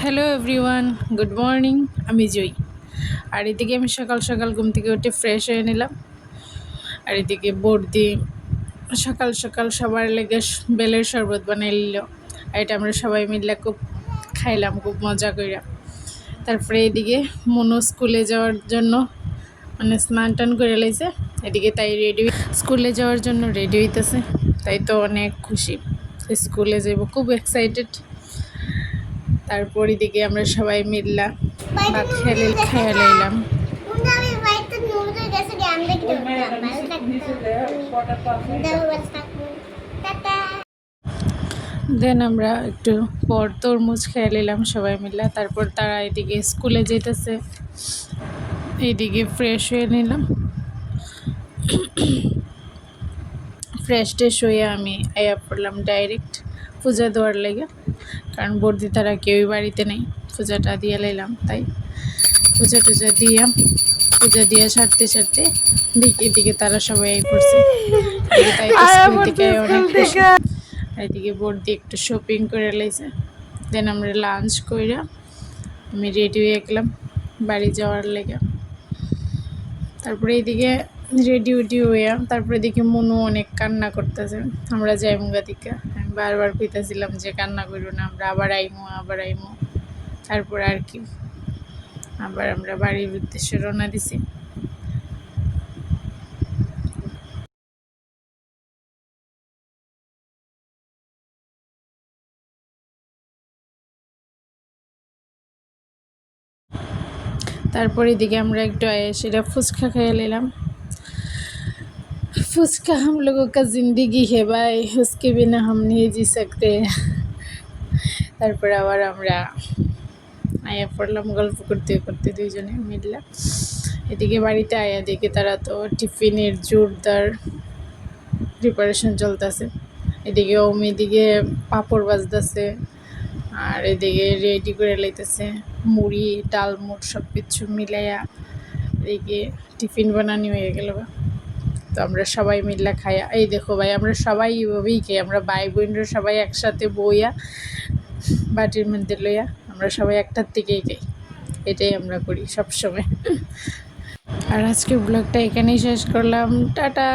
Hello everyone, good morning. আমি জয়ী। আর এদিকে আমি সকাল সকাল ঘুম থেকে উঠে ফ্রেশ হয়ে নিলাম। আর এদিকে বর্দি সকাল সকাল সবার লেগে বেলের শরবত বানাই নিল। আর এটা আমরা সবাই মিলে খুব খাইলাম, খুব মজা কইরা। তারপরে এদিকে মনু স্কুলে যাওয়ার জন্য স্নান টান করে লাইছে। এদিকে তাই রেডি, স্কুলে যাওয়ার জন্য রেডি হইতেছে। তাই তো অনেক খুশি, স্কুলে যাব, খুব এক্সাইটেড। তারপর এদিকে আমরা সবাই মিললা ভাত খেয়ে লাইলাম। দেন আমরা একটু পর তরমুজ খেয়ে নিলাম সবাই মিলে। তারপর তারা এদিকে স্কুলে যেতেছে, এইদিকে ফ্রেশ হয়ে নিলাম। ফ্রেশ ট্রেশ হয়ে আমি আয়া পড়লাম ডাইরেক্ট পূজা দেওয়ার লেগে, কারণ বর্দি তারা কেউই বাড়িতে নেই। পূজাটা দিয়ে লাইলাম, তাই পূজা দিয়ে সারতে দিকে তারা সবাই পড়ছে। তাই স্কুল থেকে অনেক খুশি। এদিকে বর্দি একটু শপিং করে লাইছে। দেন আমরা লাঞ্চ কইরা আমি রেডি হয়ে গেলাম বাড়ি যাওয়ার লেগে। তারপরে এইদিকে রেডি হয়ে তারপরে দেখি মনু অনেক কান্না করতেছে। আমরা যাই মুগা দিকে, আমি বারবার কইতেছিলাম যে কান্না করো না, আমরা আবার আইমো। তারপর আর কি আবার আমরা বাড়ির উদ্দেশ্যে রওনা দিছি। তারপর এদিকে আমরা একটু সেটা ফুচকা খেয়ে নিলাম। फुसका हम लोगों का ज़िंदगी है भाई, उसके बिना हम नहीं जी सकते। তারপর আবার আমরা আয়া পড়লাম গল্প করতে করতে দুইজনে মিললা। এদিকে বাড়িতে আয়া দেখে তারা তো টিফিনের জোরদার প্রিপারেশন চলতেছে। এদিকে এদিকে পাঁপড় বাজতেছে, আর এদিকে রেডি করে লাইতেছে মুড়ি ডালমুট সব কিছু মিলাইয়া। এদিকে টিফিন বানানি হয়ে গেল। তো আমরা সবাই মিল্লা খাইয়া, এই দেখো ভাই, আমরা সবাই এইভাবেই খাই। আমরা ভাই বোনরা সবাই একসাথে বইয়া বাটির মধ্যে লইয়া আমরা সবাই একটার থেকেই খাই। এটাই আমরা করি সবসময়। আর আজকের ব্লগটা এখানেই শেষ করলাম। টাটা।